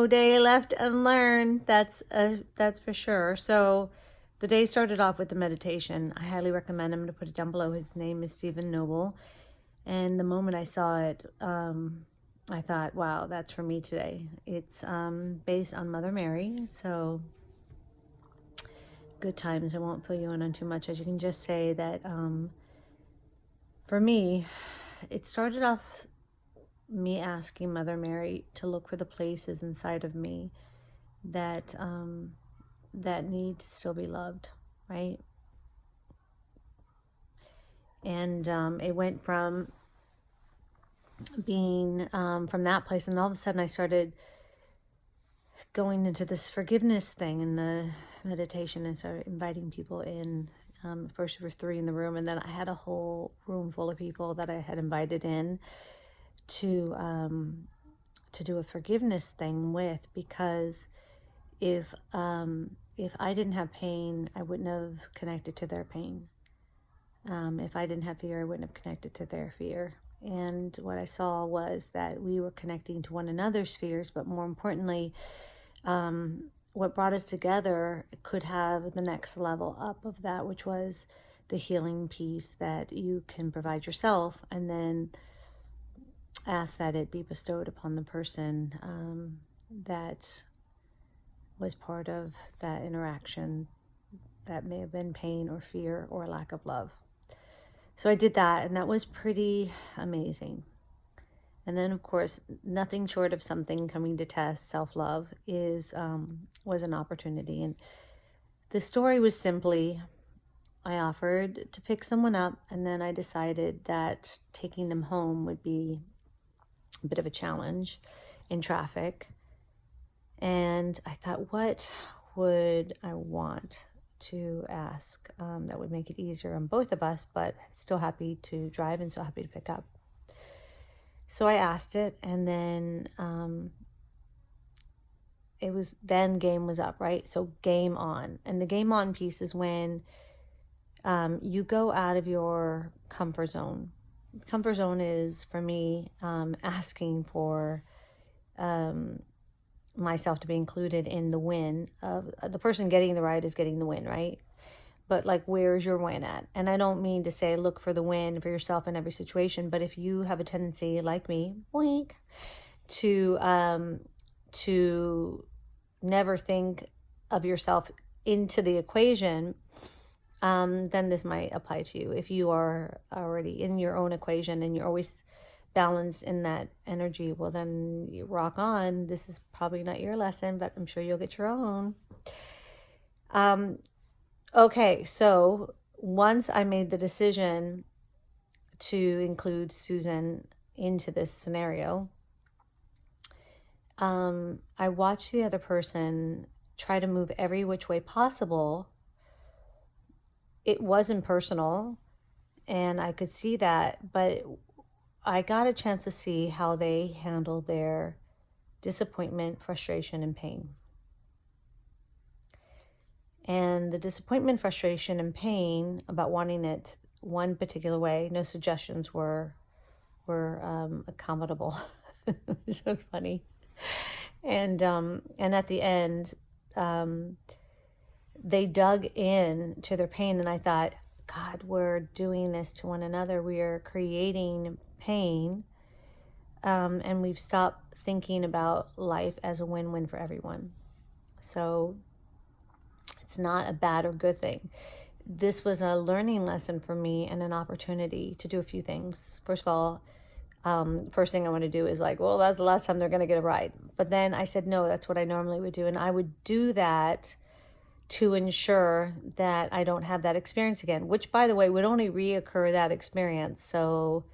no day left unlearned. That's for sure. So the day started off with the meditation. I highly recommend. I'm going to put it down below. His name is Stephen Noble. And the moment I saw it, I thought, wow, that's for me today. It's based on Mother Mary. So good times. I won't fill you in on too much. As you can just say that for me, it started off me asking Mother Mary to look for the places inside of me that that need to still be loved, right? And it went from being from that place, and all of a sudden I started going into this forgiveness thing in the meditation and started inviting people in. First there were 3 in the room, and then I had a whole room full of people that I had invited in to do a forgiveness thing with, because if I didn't have pain, I wouldn't have connected to their pain. If I didn't have fear, I wouldn't have connected to their fear. And what I saw was that we were connecting to one another's fears, but more importantly, what brought us together could have the next level up of that, which was the healing piece that you can provide yourself, and then ask that it be bestowed upon the person that was part of that interaction that may have been pain or fear or lack of love. So I did that, and that was pretty amazing. And then, of course, nothing short of something coming to test self-love was an opportunity. And the story was simply, I offered to pick someone up, and then I decided that taking them home would be a bit of a challenge in traffic. And I thought, what would I want to ask that would make it easier on both of us, but still happy to drive and still happy to pick up? So I asked it, and then game was up, right? So game on. And the game on piece is when you go out of your comfort zone. Comfort zone is, for me, asking for myself to be included in the win of the person getting the ride is getting the win, right? But like, where's your win at? And I don't mean to say look for the win for yourself in every situation, but if you have a tendency, like me, boink, to never think of yourself into the equation, then this might apply to you. If you are already in your own equation and you're always balanced in that energy, well, then you rock on. This is probably not your lesson, but I'm sure you'll get your own. Okay, so once I made the decision to include Susan into this scenario, I watched the other person try to move every which way possible. It wasn't personal, and I could see that, but I got a chance to see how they handled their disappointment, frustration, and pain. And the disappointment, frustration, and pain about wanting it one particular way, no suggestions were accommodable, which was funny. And at the end, they dug in to their pain, and I thought, God, we're doing this to one another. We are creating pain, and we've stopped thinking about life as a win-win for everyone. So it's not a bad or good thing. This was a learning lesson for me and an opportunity to do a few things. First of all, first thing I want to do is like, well, that's the last time they're going to get a ride. But then I said, no, that's what I normally would do. And I would do that to ensure that I don't have that experience again, which, by the way, would only reoccur that experience. So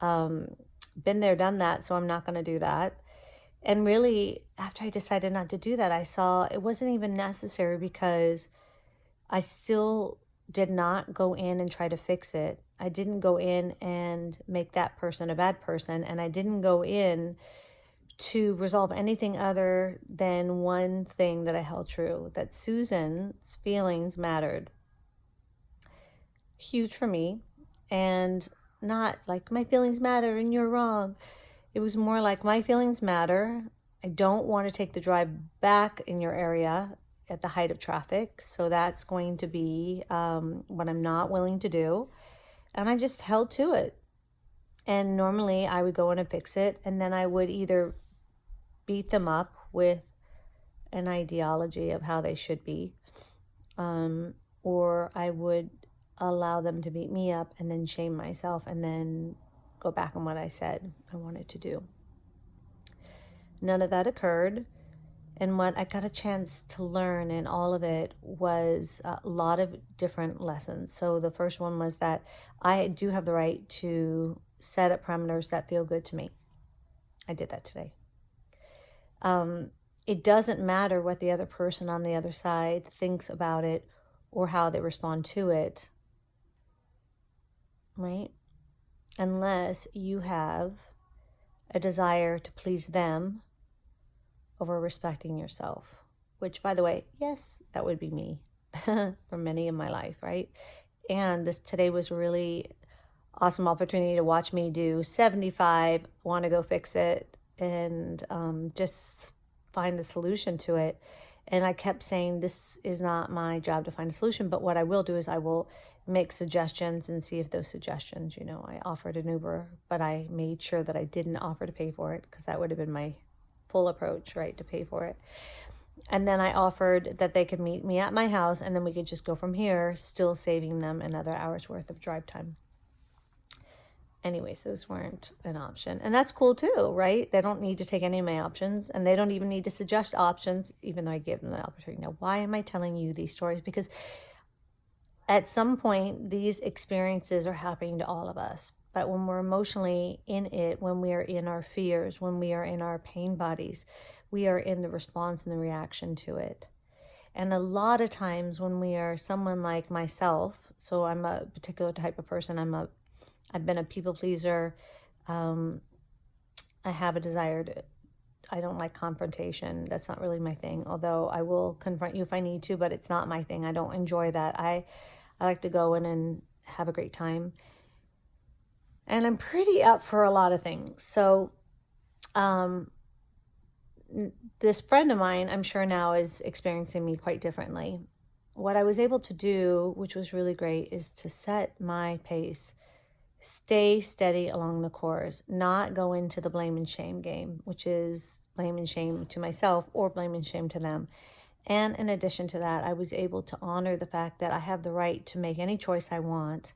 been there, done that. So I'm not going to do that. And really, after I decided not to do that, I saw it wasn't even necessary, because I still did not go in and try to fix it. I didn't go in and make that person a bad person. And I didn't go in to resolve anything other than one thing that I held true, that Susan's feelings mattered. Huge for me. And not like my feelings matter and you're wrong. It was more like my feelings matter. I don't want to take the drive back in your area at the height of traffic. So that's going to be what I'm not willing to do. And I just held to it. And normally I would go in and fix it. And then I would either beat them up with an ideology of how they should be, or I would allow them to beat me up and then shame myself and then go back on what I said I wanted to do. None of that occurred. And what I got a chance to learn in all of it was a lot of different lessons. So the first one was that I do have the right to set up parameters that feel good to me. I did that today. It doesn't matter what the other person on the other side thinks about it or how they respond to it, right? Unless you have a desire to please them over respecting yourself, which, by the way, yes, that would be me for many in my life, right? And this today was really awesome opportunity to watch me do 75, want to go fix it, and just find a solution to it. And I kept saying, this is not my job to find a solution, but what I will do is I will make suggestions and see if those suggestions, I offered an Uber, but I made sure that I didn't offer to pay for it because that would have been my full approach, right, to pay for it. And then I offered that they could meet me at my house and then we could just go from here, still saving them another hour's worth of drive time. Anyways, those weren't an option. And that's cool too, right? They don't need to take any of my options and they don't even need to suggest options, even though I gave them the opportunity. Now, why am I telling you these stories? Because at some point, these experiences are happening to all of us. But when we're emotionally in it, when we are in our fears, when we are in our pain bodies, we are in the response and the reaction to it. And a lot of times when we are someone like myself, so I'm a particular type of person, I've been a people pleaser. I have a desire to, I don't like confrontation. That's not really my thing. Although I will confront you if I need to, but it's not my thing. I don't enjoy that. I like to go in and have a great time. And I'm pretty up for a lot of things. So this friend of mine, I'm sure now is experiencing me quite differently. What I was able to do, which was really great, is to set my pace. Stay steady along the course, not go into the blame and shame game, which is blame and shame to myself or blame and shame to them. And in addition to that, I was able to honor the fact that I have the right to make any choice I want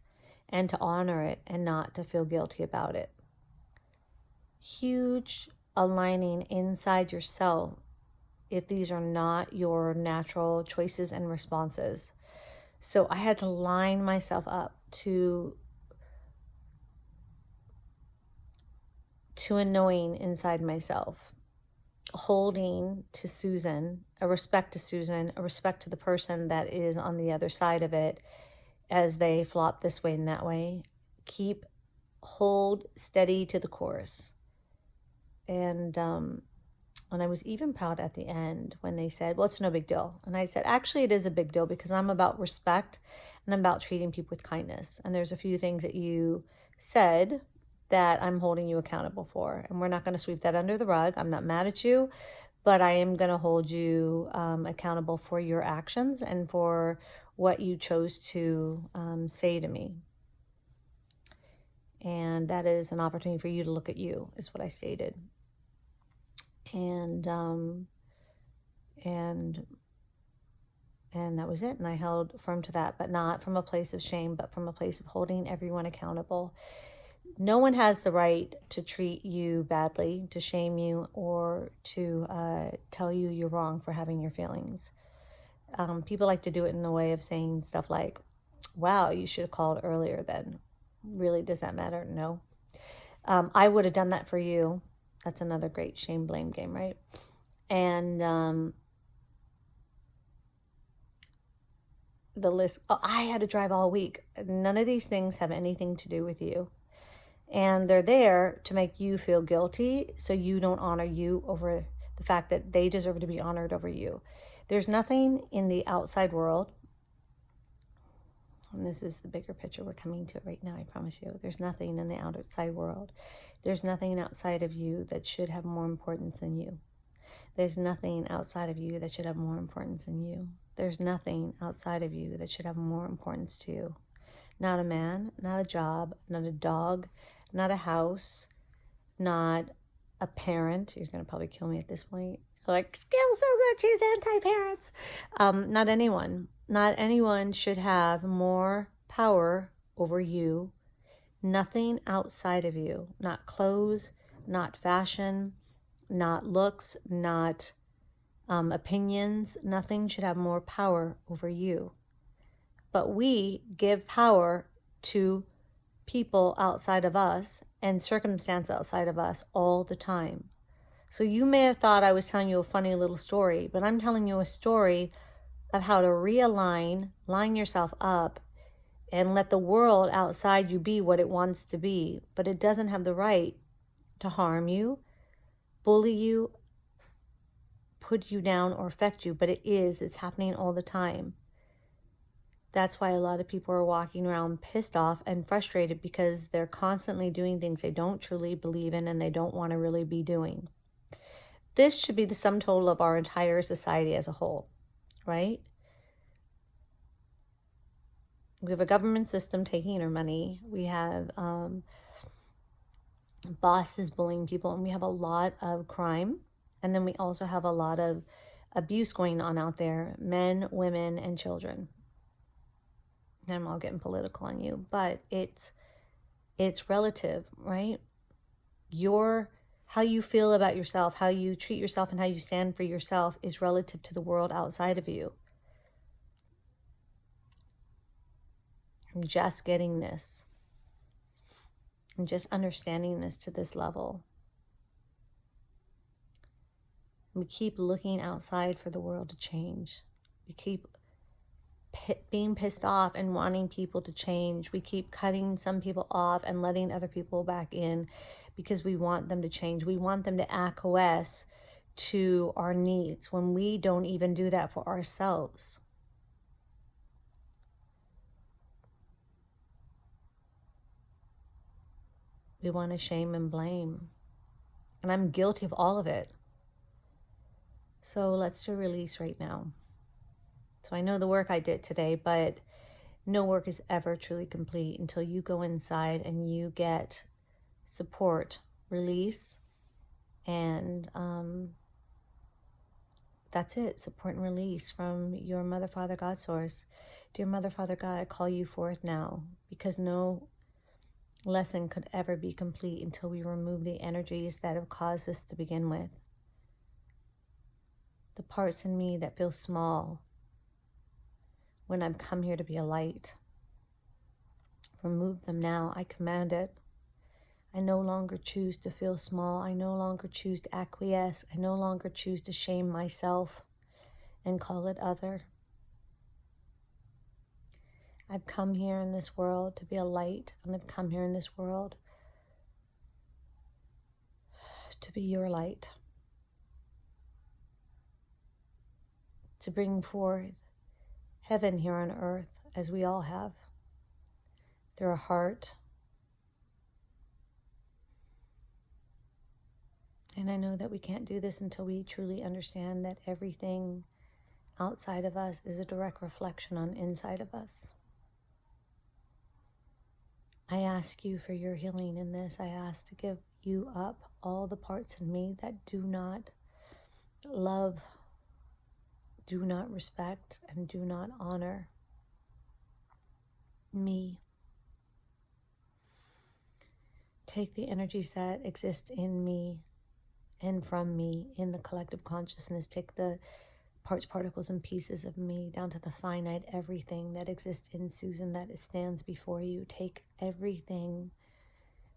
and to honor it and not to feel guilty about it. Huge aligning inside yourself if these are not your natural choices and responses. So I had to line myself up to a knowing inside myself, holding to Susan, a respect to Susan, a respect to the person that is on the other side of it as they flop this way and that way. Hold steady to the course. And I was even proud at the end when they said, well, it's no big deal. And I said, actually, it is a big deal because I'm about respect and I'm about treating people with kindness. And there's a few things that you said that I'm holding you accountable for. And we're not going to sweep that under the rug. I'm not mad at you, but I am going to hold you accountable for your actions and for what you chose to say to me. And that is an opportunity for you to look at you, is what I stated. And that was it. And I held firm to that, but not from a place of shame, but from a place of holding everyone accountable. No one has the right to treat you badly, to shame you, or to tell you you're wrong for having your feelings. People like to do it in the way of saying stuff like, wow, you should have called earlier then. Really, does that matter? No. I would have done that for you. That's another great shame blame game, right? And the list, I had to drive all week. None of these things have anything to do with you. And they're there to make you feel guilty so you don't honor you over the fact that they deserve to be honored over you. There's nothing in the outside world, and this is the bigger picture we're coming to right now, I promise you. There's nothing in the outside world. There's nothing outside of you that should have more importance than you. There's nothing outside of you that should have more importance than you. There's nothing outside of you that should have more importance to you. Not a man, not a job, not a dog, not a house, not a parent. You're going to probably kill me at this point. Like, Gail says that she's anti-parents. Not anyone. Not anyone should have more power over you. Nothing outside of you. Not clothes, not fashion, not looks, not opinions. Nothing should have more power over you. But we give power to people outside of us and circumstance outside of us all the time. So you may have thought I was telling you a funny little story, but I'm telling you a story of how to realign, line yourself up, and let the world outside you be what it wants to be. But it doesn't have the right to harm you, bully you, put you down, or affect you. But it's happening all the time. That's why a lot of people are walking around pissed off and frustrated, because they're constantly doing things they don't truly believe in and they don't want to really be doing. This should be the sum total of our entire society as a whole, right? We have a government system taking our money. We have bosses bullying people, and we have a lot of crime. And then we also have a lot of abuse going on out there, men, women, and children. I'm all getting political on you, but it's relative, right? How you feel about yourself, how you treat yourself, and how you stand for yourself is relative to the world outside of you. I'm just getting this. I'm just understanding this to this level. We keep looking outside for the world to change. We keep being pissed off and wanting people to change. We keep cutting some people off and letting other people back in because we want them to change. We want them to acquiesce to our needs when we don't even do that for ourselves. We want to shame and blame. And I'm guilty of all of it. So let's do a release right now. So I know the work I did today, but no work is ever truly complete until you go inside and you get support, release, and that's it. Support and release from your Mother, Father, God source. Dear Mother, Father, God, I call you forth now, because no lesson could ever be complete until we remove the energies that have caused this to begin with. The parts in me that feel small when I've come here to be a light. Remove them now. I command it. I no longer choose to feel small. I no longer choose to acquiesce. I no longer choose to shame myself and call it other. I've come here in this world to be a light, and I've come here in this world to be your light, to bring forth heaven here on earth, as we all have, through our heart. And I know that we can't do this until we truly understand that everything outside of us is a direct reflection on inside of us. I ask you for your healing in this. I ask to give you up all the parts in me that do not love, do not respect, and do not honor me. Take the energies that exist in me and from me in the collective consciousness. Take the parts, particles, and pieces of me down to the finite everything that exists in Susan, that stands before you. Take everything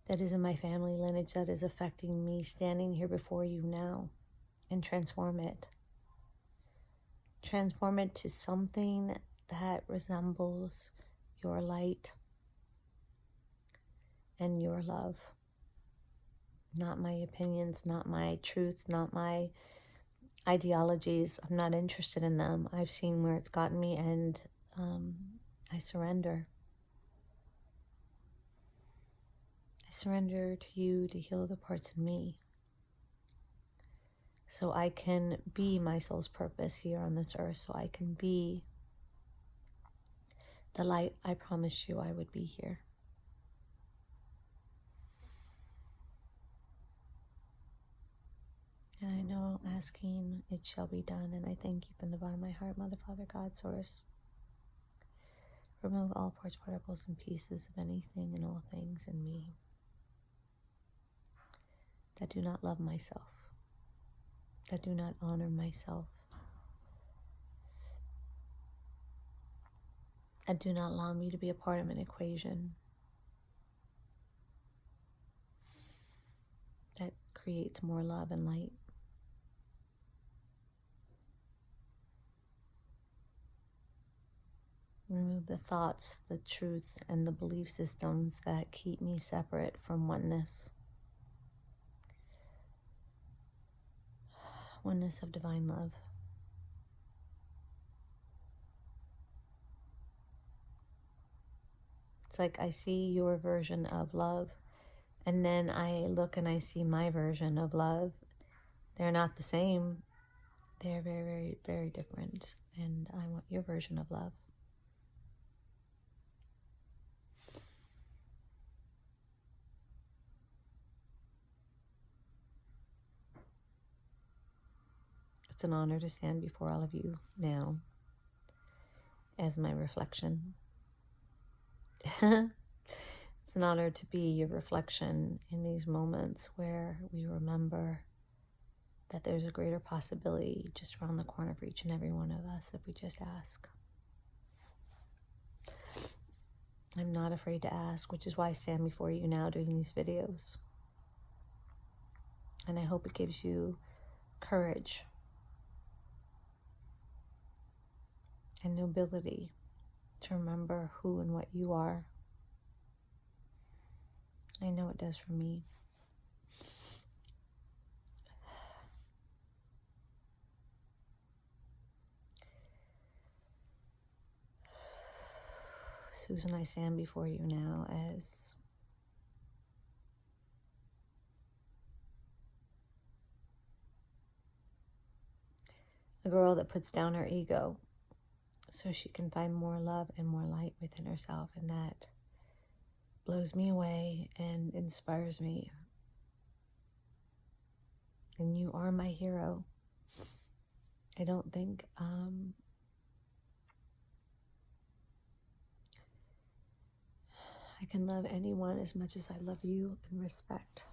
that is in my family lineage that is affecting me standing here before you now, and transform it. Transform it to something that resembles your light and your love. Not my opinions, not my truth, not my ideologies. I'm not interested in them. I've seen where it's gotten me, and I surrender. I surrender to you to heal the parts in me so I can be my soul's purpose here on this earth, so I can be the light I promised you I would be here. And I know I'm asking, it shall be done, and I thank you from the bottom of my heart, Mother, Father, God, Source. Remove all parts, particles, and pieces of anything and all things in me that do not love myself, that do not honor myself, that do not allow me to be a part of an equation that creates more love and light. Remove the thoughts, the truths, and the belief systems that keep me separate from oneness. Oneness of divine love. It's like I see your version of love, and then I look and I see my version of love. They're not the same. They're very, very, very different. And I want your version of love. It's an honor to stand before all of you now as my reflection. It's an honor to be your reflection in these moments where we remember that there's a greater possibility just around the corner for each and every one of us if we just ask. I'm not afraid to ask, which is why I stand before you now doing these videos. And I hope it gives you courage and nobility to remember who and what you are. I know it does for me. Susan, I stand before you now as a girl that puts down her ego so she can find more love and more light within herself, and that blows me away and inspires me. And you are my hero. I don't think I can love anyone as much as I love you and respect.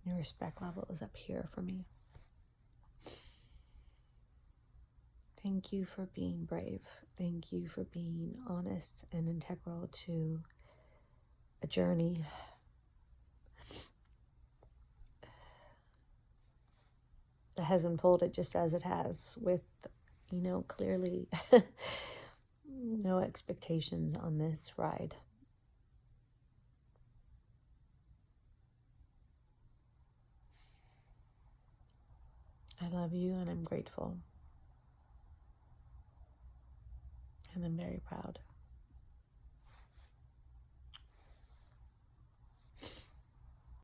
Your respect level is up here for me. Thank you for being brave. Thank you for being honest and integral to a journey that has unfolded just as it has, with, clearly no expectations on this ride. I love you and I'm grateful. And I'm very proud.